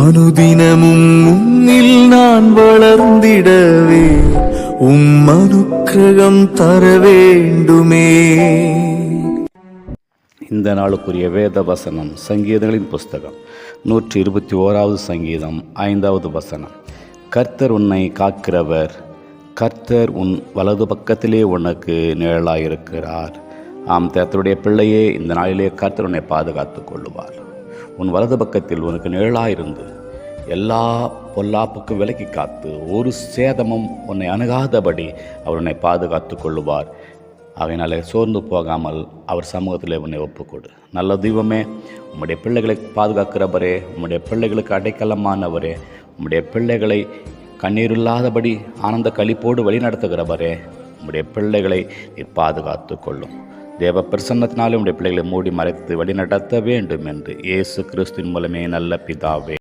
அனுதினமும் உன்னில் நான் வளர்ந்திடவே அனுக்கிரகம் தர வேண்டுமே. இந்த நாளுக்குரிய வேத வசனம் சங்கீதங்களின் புஸ்தகம் 121வது சங்கீதம் 5வது வசனம். கர்த்தர் உன்னை காக்கிறவர், கர்த்தர் உன் வலது பக்கத்திலே உனக்கு நிழலாயிருக்கிறார். ஆம், கர்த்தருடைய பிள்ளையே, இந்த நாளிலே கர்த்தர் உன்னை பாதுகாத்துக் கொள்ளுவார். உன் வலது பக்கத்தில் உனக்கு நிழலாயிருந்து எல்லா பொல்லாப்புக்கும் விலக்கி காத்து ஒரு சேதமும் உன்னை அணுகாதபடி அவர் உன்னை பாதுகாத்து கொள்ளுவார். அதனால சோர்ந்து போகாமல் அவர் சமூகத்தில் உன்னை ஒப்புக்கொடு. நல்ல தெய்வமே, உம்முடைய பிள்ளைகளை பாதுகாக்கிறவரே, உம்முடைய பிள்ளைகளுக்கு அடைக்கலமானவரே, உம்முடைய பிள்ளைகளை கண்ணீரில்லாதபடி ஆனந்த களிப்போடு வழிநடத்துகிறவரே, உம்முடைய பிள்ளைகளை நீர் பாதுகாத்து கொள்ளும். தேவ பிரசன்னத்தினாலே உம்முடைய பிள்ளைகளை மூடி மறைத்து வழிநடத்த வேண்டும் என்று இயேசு கிறிஸ்துவின் மூலமே நல்ல பிதாவே.